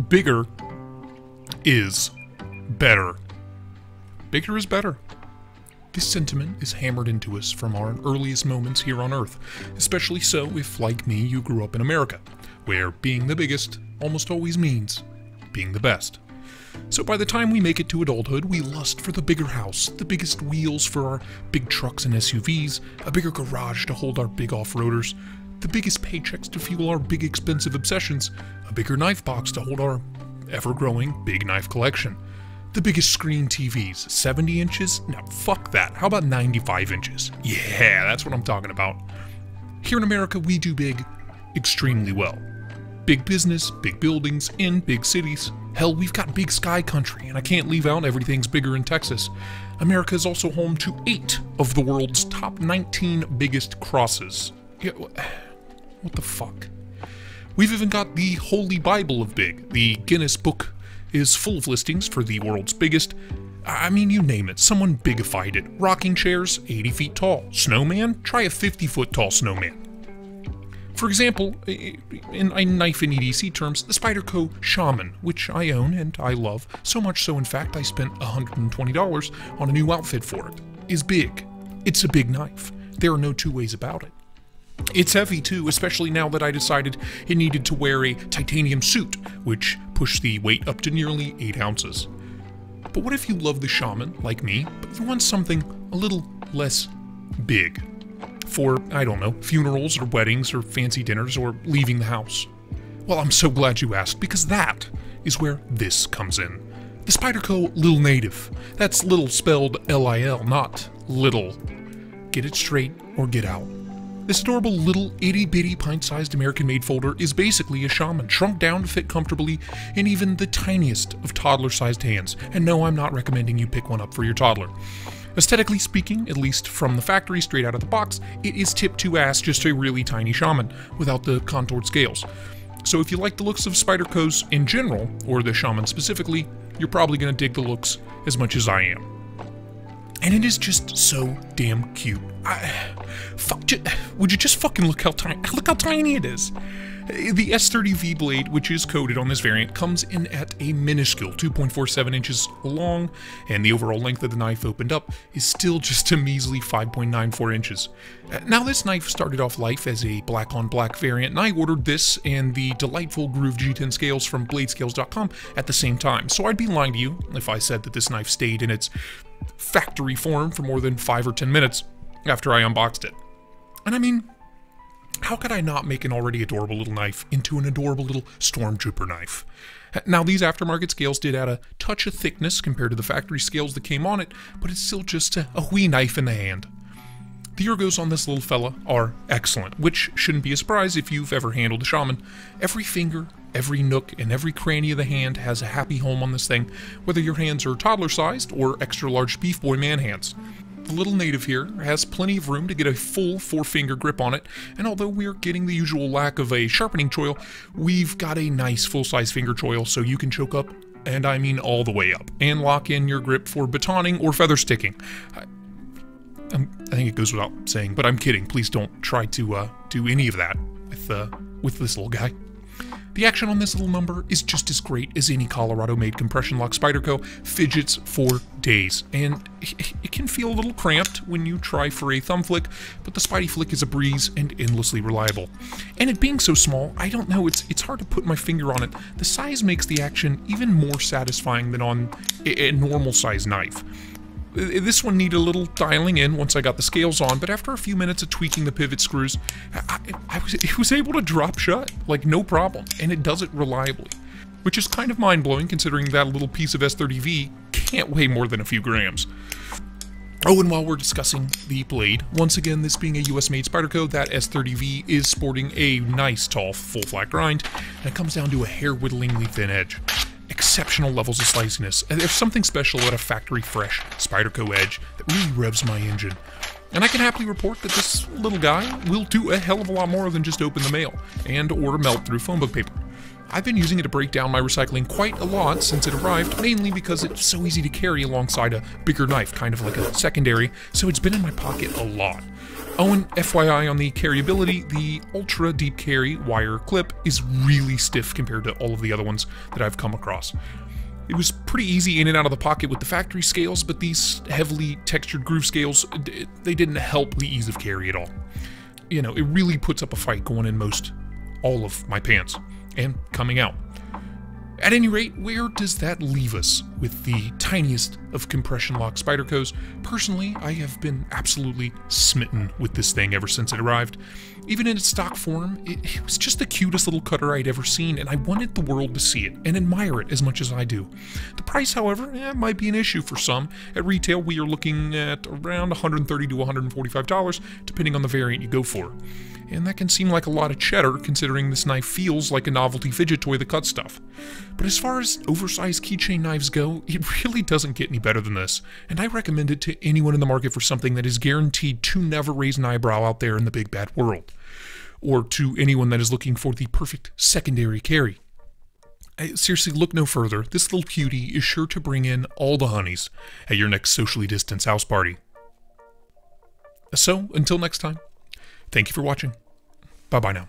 Bigger is better. Bigger is better. This sentiment is hammered into us from our earliest moments here on Earth, especially so if, like me, you grew up in America, where being the biggest almost always means being the best. So by the time we make it to adulthood, we lust for the bigger house, the biggest wheels for our big trucks and SUVs, a bigger garage to hold our big off-roaders, the biggest paychecks to fuel our big expensive obsessions, a bigger knife box to hold our ever-growing big knife collection. The biggest screen TVs, 70 inches? No, fuck that. How about 95 inches? Yeah, that's what I'm talking about. Here in America, we do big extremely well. Big business, big buildings, in big cities. Hell, we've got big sky country, and I can't leave out everything's bigger in Texas. America is also home to 8 of the world's top 19 biggest crosses. Yeah, what the fuck? We've even got the Holy Bible of big. The Guinness Book is full of listings for the world's biggest. I mean, you name it, someone bigified it. Rocking chairs, 80 feet tall. Snowman? Try a 50-foot tall snowman. For example, in knife and EDC terms, the Spyderco Shaman, which I own and I love, so much so in fact I spent $120 on a new outfit for it, is big. It's a big knife. There are no two ways about it. It's heavy too, especially now that I decided it needed to wear a titanium suit, which pushed the weight up to nearly 8 ounces. But what if you love the Shaman, like me, but you want something a little less big? For, I don't know, funerals or weddings or fancy dinners or leaving the house? Well, I'm so glad you asked, because that is where this comes in. The Spyderco Lil Native. That's little spelled L-I-L, not little. Get it straight or get out. This adorable little itty-bitty pint-sized American-made folder is basically a Shaman, shrunk down to fit comfortably in even the tiniest of toddler-sized hands. And no, I'm not recommending you pick one up for your toddler. Aesthetically speaking, at least from the factory straight out of the box, it is tip to ass just a really tiny Shaman, without the contoured scales. So if you like the looks of Spydercos in general, or the Shaman specifically, you're probably going to dig the looks as much as I am. And it is just so damn cute. Would you just fucking look how tiny it is? The S30V blade, which is coated on this variant, comes in at a minuscule 2.47 inches long, and the overall length of the knife opened up is still just a measly 5.94 inches. Now, this knife started off life as a black-on-black variant, and I ordered this and the delightful Groove G10 scales from bladescales.com at the same time, so I'd be lying to you if I said that this knife stayed in its factory form for more than 5 or 10 minutes after I unboxed it. And I mean, how could I not make an already adorable little knife into an adorable little stormtrooper knife? Now, these aftermarket scales did add a touch of thickness compared to the factory scales that came on it, but it's still just a wee knife in the hand. The ergos on this little fella are excellent, which shouldn't be a surprise if you've ever handled a Shaman. Every finger, every nook, and every cranny of the hand has a happy home on this thing, whether your hands are toddler-sized or extra-large beef boy man hands. The little native here has plenty of room to get a full 4-finger grip on it, and although we're getting the usual lack of a sharpening choil, we've got a nice full-size finger choil so you can choke up, and I mean all the way up, and lock in your grip for batoning or feather sticking. I think it goes without saying, but I'm kidding. Please don't try to do any of that with this little guy. The action on this little number is just as great as any Colorado-made compression lock Spyderco fidgets for days, and it can feel a little cramped when you try for a thumb flick, but the Spidey flick is a breeze and endlessly reliable. And it being so small, I don't know, it's hard to put my finger on it. The size makes the action even more satisfying than on a normal-sized knife. This one needed a little dialing in once I got the scales on, but after a few minutes of tweaking the pivot screws, it was able to drop shut, like no problem, and it does it reliably. Which is kind of mind-blowing considering that little piece of S30V can't weigh more than a few grams. Oh, and while we're discussing the blade, once again, this being a US-made Spyderco, that S30V is sporting a nice, tall, full-flat grind, and it comes down to a hair-whittlingly thin edge. Exceptional levels of sliciness. There's something special about a factory-fresh Spyderco edge that really revs my engine. And I can happily report that this little guy will do a hell of a lot more than just open the mail and or melt through phone book paper. I've been using it to break down my recycling quite a lot since it arrived, mainly because it's so easy to carry alongside a bigger knife, kind of like a secondary, so it's been in my pocket a lot. Oh, and FYI on the carryability, the Ultra Deep Carry wire clip is really stiff compared to all of the other ones that I've come across. It was pretty easy in and out of the pocket with the factory scales, but these heavily textured groove scales, they didn't help the ease of carry at all. You know, it really puts up a fight going in all of my pants, and coming out. At any rate, where does that leave us with the tiniest of compression lock Spydercos? Personally, I have been absolutely smitten with this thing ever since it arrived. Even in its stock form, it was just the cutest little cutter I'd ever seen, and I wanted the world to see it and admire it as much as I do. The price, however, might be an issue for some. At retail, we are looking at around $130 to $145, depending on the variant you go for. And that can seem like a lot of cheddar, considering this knife feels like a novelty fidget toy that cuts stuff. But as far as oversized keychain knives go, it really doesn't get any better than this, and I recommend it to anyone in the market for something that is guaranteed to never raise an eyebrow out there in the big bad world, or to anyone that is looking for the perfect secondary carry. Seriously, look no further. This little cutie is sure to bring in all the honeys at your next socially distanced house party. So, until next time, thank you for watching. Bye-bye now.